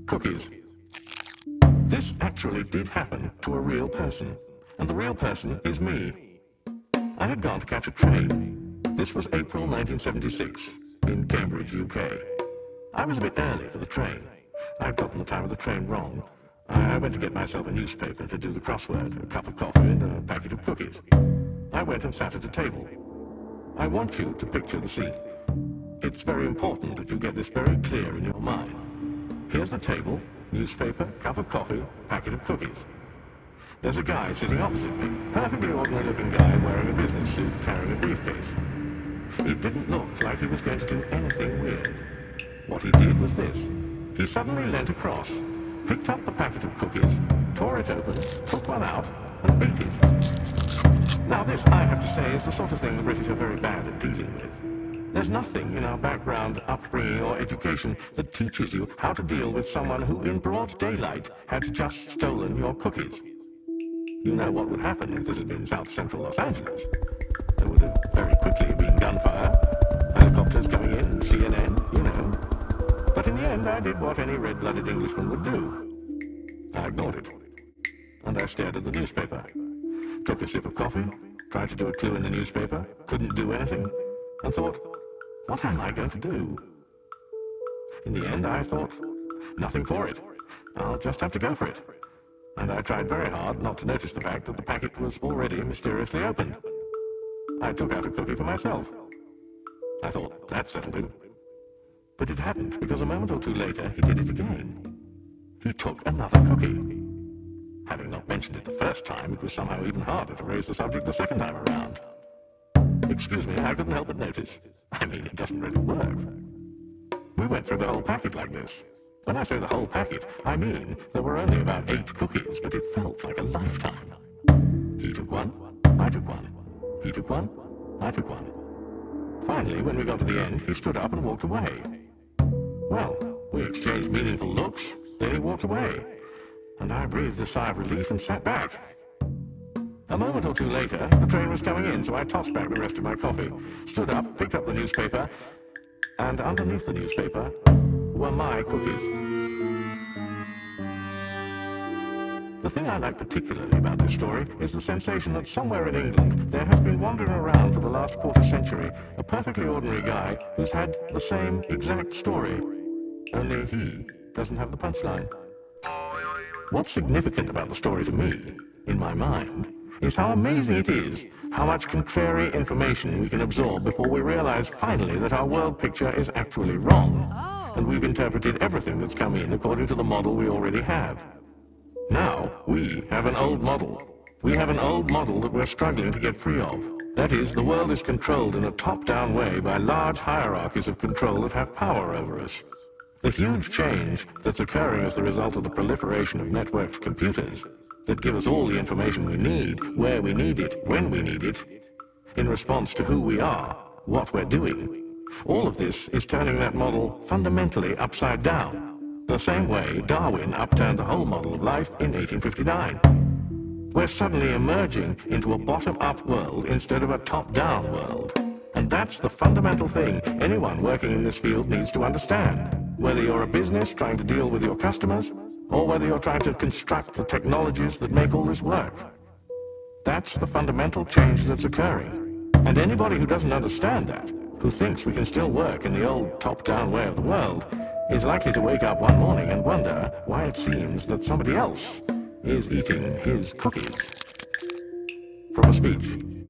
cookies. This actually did happen to a real person, and the real person is me. I had gone to catch a train. This was April 1976 in Cambridge, UK. I was a bit early for the train. I'd gotten the time of the train wrong. I went to get myself a newspaper to do the crossword, a cup of coffee and a packet of cookies. I went and sat at a table. I want you to picture the scene. It's very important that you get this very clear in your mind. Here's the table, newspaper, cup of coffee, packet of cookies. There's a guy sitting opposite me, perfectly ordinary-looking guy wearing a business suit, carrying a briefcase. It didn't look like he was going to do anything weird. What he did was this. He suddenly leant across, picked up the packet of cookies, tore it open, took one out, and ate it. Now this, I have to say, is the sort of thing the British are very bad at dealing with. There's nothing in our background, upbringing, or education that teaches you how to deal with someone who, in broad daylight, had just stolen your cookies. You know what would happen if this had been South Central Los Angeles. There would have very quickly been gunfire, helicopters coming in, CNN, you know. But in the end, I did what any red-blooded Englishman would do. I ignored it. And I stared at the newspaper. Took a sip of coffee, tried to do a clue in the newspaper, couldn't do anything, and thought, what am I going to do? In the end, I thought, nothing for it. I'll just have to go for it. And I tried very hard not to notice the fact that the packet was already mysteriously opened. I took out a cookie for myself. I thought, that settled it. But it hadn't, because a moment or two later, he did it again. He took another cookie. Having not mentioned it the first time, it was somehow even harder to raise the subject the second time around. Excuse me, I couldn't help but notice. I mean, it doesn't really work. We went through the whole packet like this. When I say the whole packet, I mean there were only about 8 cookies, but it felt like a lifetime. He took one, I took one. He took one, I took one. Finally, when we got to the end, he stood up and walked away. Well, we exchanged meaningful looks, then he walked away, and I breathed a sigh of relief and sat back. A moment or two later, the train was coming in, so I tossed back the rest of my coffee, stood up, picked up the newspaper, and underneath the newspaper were my cookies. The thing I like particularly about this story is the sensation that somewhere in England there has been wandering around for the last quarter century a perfectly ordinary guy who's had the same exact story, only he doesn't have the punchline. What's significant about the story to me, in my mind, is how amazing it is how much contrary information we can absorb before we realize finally that our world picture is actually wrong, and we've interpreted everything that's come in according to the model we already have. Now, we have an old model. We have an old model that we're struggling to get free of. That is, the world is controlled in a top-down way by large hierarchies of control that have power over us. The huge change that's occurring as the result of the proliferation of networked computers that give us all the information we need, where we need it, when we need it, in response to who we are, what we're doing. All of this is turning that model fundamentally upside down, the same way Darwin upturned the whole model of life in 1859. We're suddenly emerging into a bottom-up world instead of a top-down world. And that's the fundamental thing anyone working in this field needs to understand, whether you're a business trying to deal with your customers, or whether you're trying to construct the technologies that make all this work. That's the fundamental change that's occurring. And anybody who doesn't understand that, who thinks we can still work in the old top-down way of the world, is likely to wake up one morning and wonder why it seems that somebody else is eating his cookies. From a speech